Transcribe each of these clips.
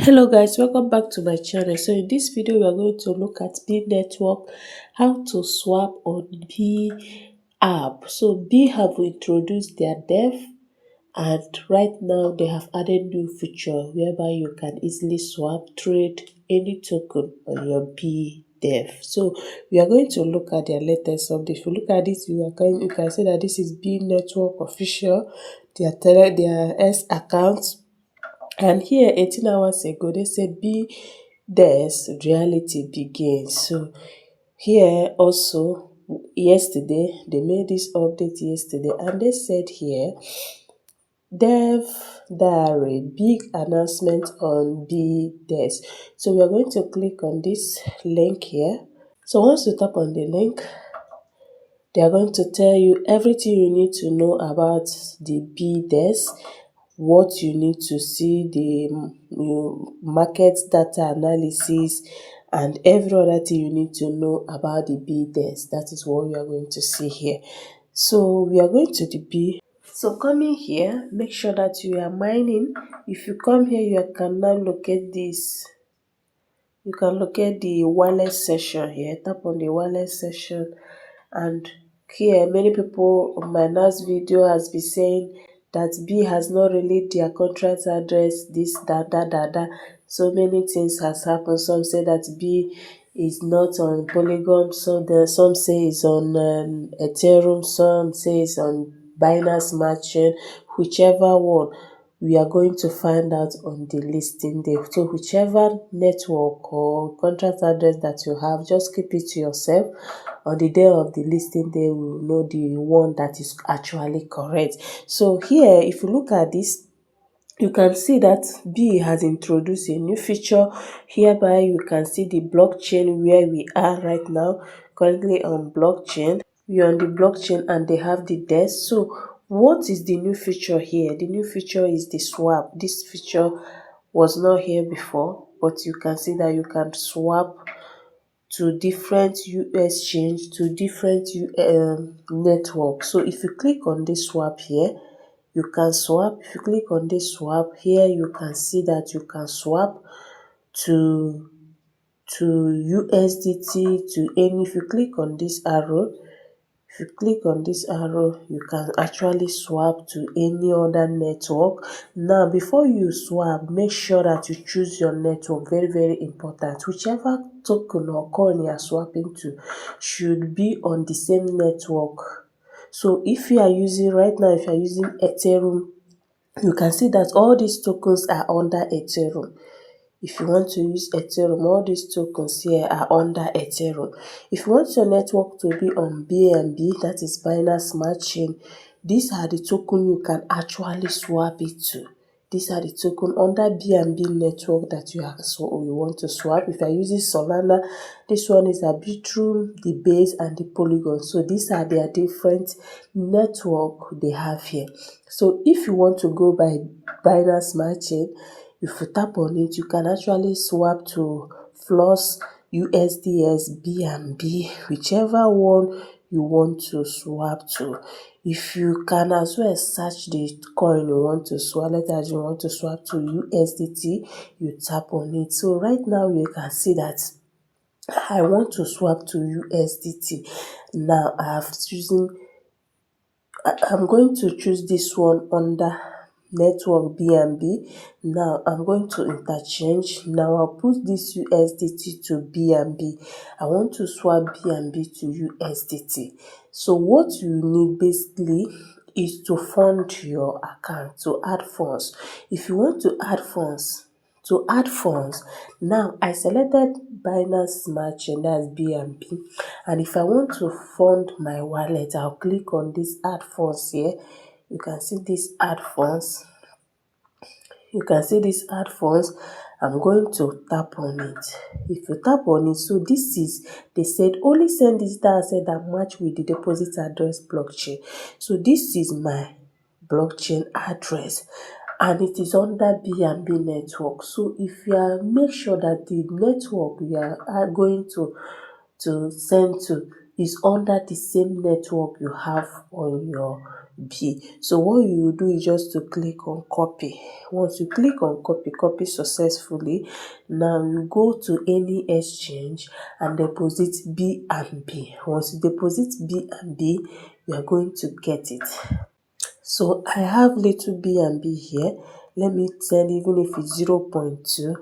Hello guys, welcome back to my channel. So in this video we are going to look at B network, how to swap on B app. So B have introduced their dev, and right now they have added new feature whereby you can easily swap trade any token on your B dev. So we are going to look at their latest update. If you look at this, you can see that this is B network official, their S account. And here, 18 hours ago, they said there's reality begins. So here also, yesterday, they made this update yesterday, and they said here, Dev Diary, big announcement on BDES. So we are going to click on this link here. So once you tap on the link, they are going to tell you everything you need to know about the BDES, what you need to see, the market data analysis, and every other thing you need to know about the BDES. That is what we are going to see here. So we are going to the B. So coming here, make sure that you are mining. If you come here, you can now locate this. You can locate the wallet section here. Tap on the wallet section, and here many people on my last video has been saying that B has not released their contract address, this, that. So many things has happened. Some say that B is not on Polygon, some say it's on Ethereum, some say it's on Binance Smart Chain, whichever one. We are going to find out on the listing day. So whichever network or contract address that you have, just keep it to yourself. On the day of the listing day, we will know the one that is actually correct. So here, if you look at this, you can see that B has introduced a new feature. Hereby you can see the blockchain where we are right now, currently on blockchain. We are on the blockchain and they have the desk. So what is the new feature here? The new feature is the swap. This feature was not here before, but you can see that you can swap to different US change, to different networks. So if you click on this swap here, you can swap. If you click on this swap here, you can see that you can swap to USDT, to any. If you click on this arrow, you can actually swap to any other network. Now before you swap, make sure that you choose your network. Very important. Whichever token or coin you are swapping to should be on the same network. So if you are using right now, if you are using Ethereum, you can see that all these tokens are under Ethereum. If you want to use Ethereum, all these tokens here are under Ethereum. If you want your network to be on BNB, that is Binance Smart Chain, these are the tokens you can actually swap it to. These are the tokens under BNB network that you want to swap. If you are using Solana, this one is Arbitrum, the Base, and the Polygon. So these are their different network they have here. So if you want to go by Binance Smart Chain, if you tap on it, you can actually swap to Floss, USDS, BNB, whichever one you want to swap to. If you can as well search the coin you want to swap, as you want to swap to USDT, you tap on it. So right now you can see that I want to swap to USDT. Now I'm going to choose this one under network BNB. Now I'm going to interchange. Now I'll put this USDT to BNB. I want to swap BNB to USDT. So what you need basically is to fund your account, to add funds. If you want to add funds, now I selected Binance Smart Chain, that's BNB, and if I want to fund my wallet, I'll click on this add funds here. You can see this add funds. I'm going to tap on it. If you tap on it, so this is, they said only send digital asset that match with the deposit address blockchain. So this is my blockchain address, and it is under BNB network. So if you are, make sure that the network you are going to send to is under the same network you have on your B. So what you will do is just to click on copy. Once you click on copy successfully, now you go to any exchange and deposit B and B. Once you deposit B and B, you are going to get it. So I have little B and B here. Let me send, even if it's 0.2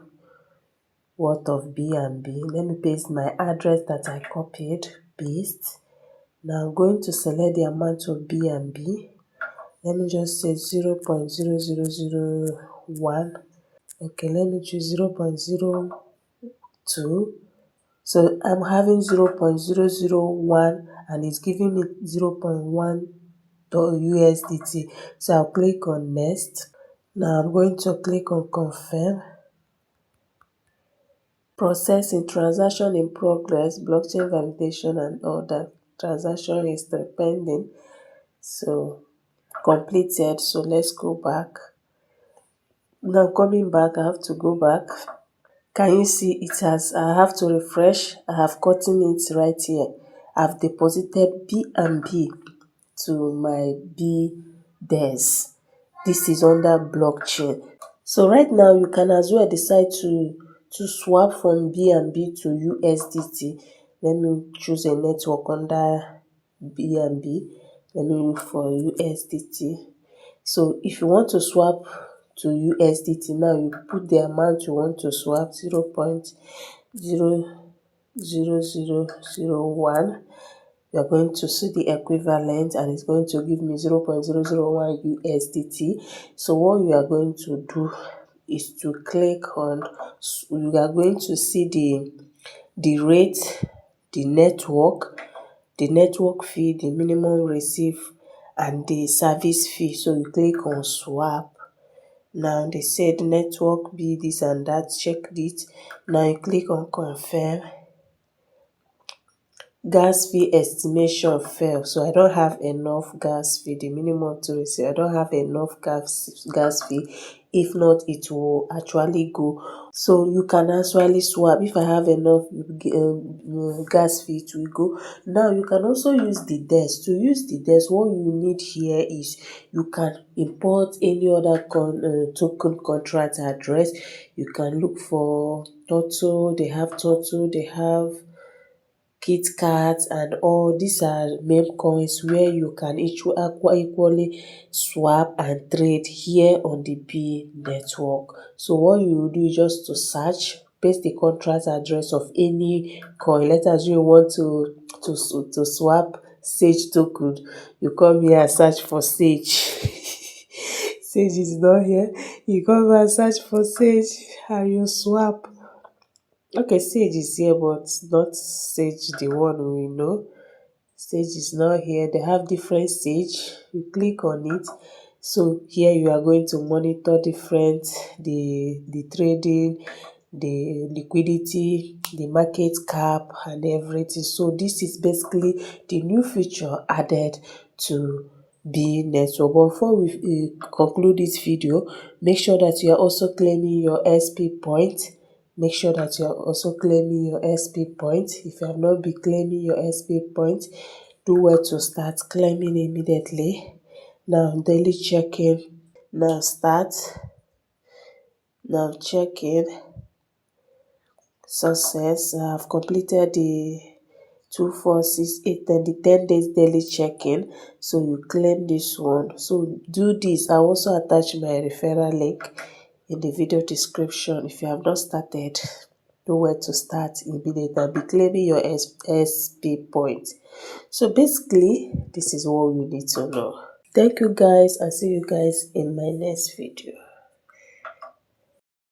worth of B and B. Let me paste my address that I copied, paste. Now I'm going to select the amount of B and B. Let me just say 0.0001. Okay, let me choose 0.02. So I'm having 0.001 and it's giving me 0.1 USDT. So I'll click on next. Now I'm going to click on confirm. Processing, transaction in progress, blockchain validation and all that. Transaction history pending. So completed. So let's go back. Now coming back, I have to go back. Can you see it has, I have to refresh. I have gotten it right here. I've deposited B and B to my B DES. This is under blockchain. So right now you can as well decide to swap from B and B to USDT. Let me choose a network under B and B. Let me look for USDT. So if you want to swap to USDT now, you put the amount you want to swap, 0.00001. You are going to see the equivalent and it's going to give me 0.001 USDT. So what you are going to do is to click on, you are going to see the rate, the network fee, the minimum receive and the service fee. So you click on swap. Now they said network be this and that, check it. Now you click on confirm. Gas fee estimation fail, so I don't have enough gas fee, the minimum to receive. I don't have enough gas fee. If not, it will actually go. So you can actually swap. If I have enough gas fee, it will go. Now you can also use the DES. To use the DES, what you need here is you can import any other token contract address. You can look for Turtle. They have Turtle. They have KitKat and all. These are meme coins where you can equally swap and trade here on the B network. So what you will do is just to search, paste the contract address of any coin. Let us say you want to swap Sage token. You come here and search for Sage. Sage is not here. You come and search for Sage and you swap. Okay, Sage is here, but not Sage the one we know. Sage is not here. They have different Sage. You click on it. So here you are going to monitor different, the trading, the liquidity, the market cap and everything. So this is basically the new feature added to B network. But before we conclude this video, make sure that you are also claiming your SP point. Make sure that you are also claiming your SP point. If you have not been claiming your SP point, do well to start claiming immediately. Now daily check-in. Now start. Now check-in. Success. I've completed the 2, 4, 6, 8, 10, the 10 days daily check-in. So you claim this one. So do this. I'll also attach my referral link in the video description. If you have not started, know where to start immediately and be claiming your SP point. So basically, this is what we need to know. Thank you guys, and see you guys in my next video.